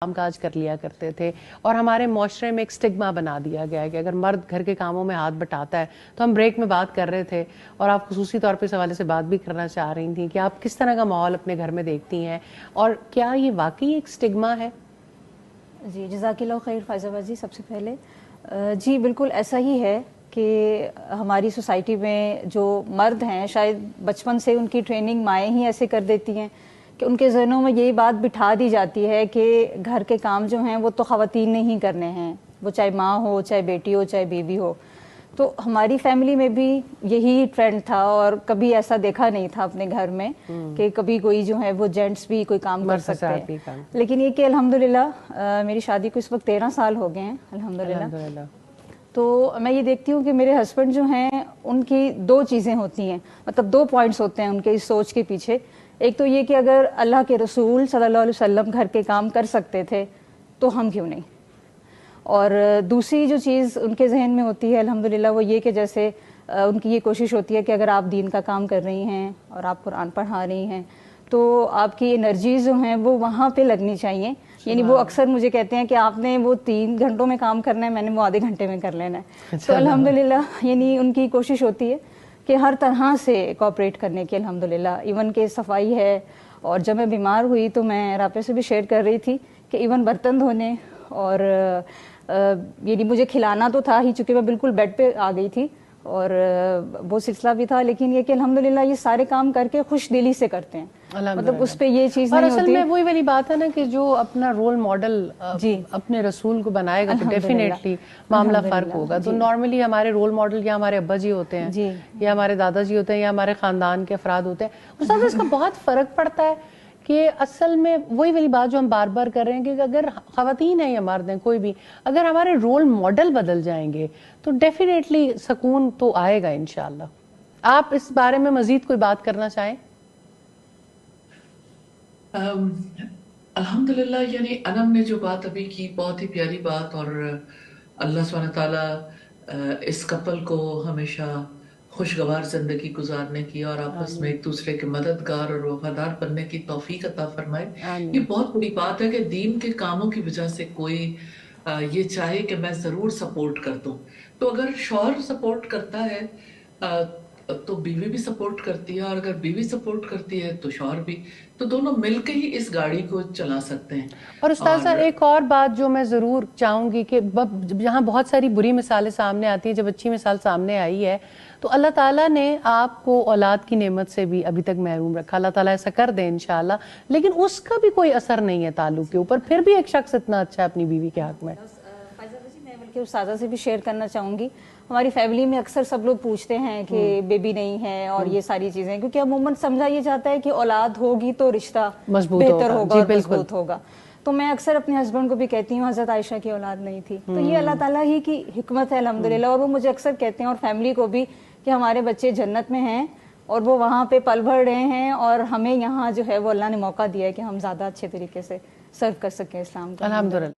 کام کاج کر لیا کرتے تھے، اور ہمارے معاشرے میں ایک سٹگما بنا دیا گیا ہے کہ اگر مرد گھر کے کاموں میں ہاتھ بٹاتا ہے تو ہم بریک میں بات کر رہے تھے اور آپ خصوصی طور پہ اس حوالے سے بات بھی کرنا چاہ رہی تھیں کہ آپ کس طرح کا ماحول اپنے گھر میں دیکھتی ہیں اور کیا یہ واقعی ایک سٹگما ہے؟ جی جزاک اللہ خیر فائزہ بازی. سب سے پہلے جی بالکل ایسا ہی ہے کہ ہماری سوسائٹی میں جو مرد ہیں شاید بچپن سے ان کی ٹریننگ مائیں ہی ایسے کر دیتی ہیں کہ ان کے ذہنوں میں یہی بات بٹھا دی جاتی ہے کہ گھر کے کام جو ہیں وہ تو خواتین نے ہی کرنے ہیں، وہ چاہے ماں ہو، چاہے بیٹی ہو، چاہے بیوی ہو. تو ہماری فیملی میں بھی یہی ٹرینڈ تھا اور کبھی ایسا دیکھا نہیں تھا اپنے گھر میں کہ کبھی کوئی جو ہے وہ جینٹس بھی کوئی کام کر سکتے ہیں. لیکن یہ کہ الحمدللہ میری شادی کو اس وقت 13 سال ہو گئے ہیں الحمدللہ. تو میں یہ دیکھتی ہوں کہ میرے ہسبینڈ جو ہیں ان کی دو چیزیں ہوتی ہیں، مطلب دو پوائنٹس ہوتے ہیں ان کے اس سوچ کے پیچھے. ایک تو یہ کہ اگر اللہ کے رسول صلی اللہ علیہ وسلم گھر کے کام کر سکتے تھے تو ہم کیوں نہیں. اور دوسری جو چیز ان کے ذہن میں ہوتی ہے الحمدللہ وہ یہ کہ جیسے ان کی یہ کوشش ہوتی ہے کہ اگر آپ دین کا کام کر رہی ہیں اور آپ قرآن پڑھا رہی ہیں تو آپ کی انرجیز جو ہیں وہ وہاں پہ لگنی چاہیے. یعنی وہ اکثر مجھے کہتے ہیں کہ آپ نے وہ 3 گھنٹوں میں کام کرنا ہے، میں نے وہ آدھے گھنٹے میں کر لینا ہے. تو الحمدللہ یعنی ان کی کوشش ہوتی ہے کہ ہر طرح سے کوآپریٹ کرنے کی الحمدللہ. ایون کہ صفائی ہے، اور جب میں بیمار ہوئی تو میں رابطے سے بھی شیئر کر رہی تھی کہ ایون برتن دھونے اور یعنی مجھے کھلانا تو تھا ہی چونکہ میں بالکل بیڈ پہ آ گئی تھی اور وہ سلسلہ بھی تھا، لیکن یہ کہ الحمدللہ یہ سارے کام کر کے خوش دلی سے کرتے ہیں. مطلب اس پہ یہ چیز نہیں ہوتی. اور اصل میں وہی والی بات ہے نا کہ جو اپنا رول ماڈل اپنے رسول کو بنائے گا تو ڈیفینیٹلی معاملہ فرق ہوگا. تو نارملی ہمارے رول ماڈل یا ہمارے ابا جی ہوتے ہیں یا ہمارے دادا جی ہوتے ہیں یا ہمارے خاندان کے افراد ہوتے ہیں. استاد اس کا بہت فرق پڑتا ہے کہ اصل میں وہی والی بات جو ہم بار بار کر رہے ہیں کہ اگر خواتین ہیں یا مرد ہیں کوئی بھی، اگر ہمارے رول ماڈل بدل جائیں گے تو ڈیفینیٹلی سکون تو آئے گا انشاءاللہ. آپ اس بارے میں مزید کوئی بات کرنا چاہیں؟ الحمدللہ یعنی انم نے جو بات ابھی کی بہت ہی پیاری بات، اور اللہ سبحانہ تعالیٰ اس کپل کو ہمیشہ خوشگوار زندگی گزارنے کی اور آپس میں ایک دوسرے کے مددگار اور وفادار بننے کی توفیق عطا فرمائے. یہ بہت بڑی بات ہے کہ دین کے کاموں کی وجہ سے کوئی یہ چاہے کہ میں ضرور سپورٹ کر دوں. تو اگر شوہر سپورٹ کرتا ہے تو بیوی بھی سپورٹ کرتی ہے، اور اگر بیوی سپورٹ کرتی ہے تو شوہر بھی، تو دونوں مل کے ہی اس گاڑی کو چلا سکتے ہیں. اور استاذہ ایک اور بات جو میں ضرور چاہوں گی کہ جہاں بہت ساری بری مثالیں سامنے آتی ہیں، جب اچھی مثال سامنے آئی ہے تو اللہ تعالیٰ نے آپ کو اولاد کی نعمت سے بھی ابھی تک محروم رکھا. اللہ تعالیٰ ایسا کر دے انشاءاللہ، لیکن اس کا بھی کوئی اثر نہیں ہے تعلق کے اوپر. پھر بھی ایک شخص اتنا اچھا ہے اپنی بیوی کے حق میں. میں بلکہ استاذہ سے بھی شیئر کرنا چاہوں گی. ہماری فیملی میں اکثر سب لوگ پوچھتے ہیں کہ بیبی نہیں ہے اور یہ ساری چیزیں، کیونکہ عموماً سمجھا یہ جاتا ہے کہ اولاد ہوگی تو رشتہ بہتر ہوگا اور مضبوط ہوگا. تو میں اکثر اپنے ہسبینڈ کو بھی کہتی ہوں حضرت عائشہ کی اولاد نہیں تھی. تو یہ اللہ تعالیٰ ہی کی حکمت ہے الحمدللہ. اور وہ مجھے اکثر کہتے ہیں اور فیملی کو بھی کہ ہمارے بچے جنت میں ہیں اور وہ وہاں پہ پل بھر رہے ہیں، اور ہمیں یہاں جو ہے وہ اللہ نے موقع دیا ہے کہ ہم زیادہ اچھے طریقے سے سرو کر سکیں اسلام کو. الحمدللہ.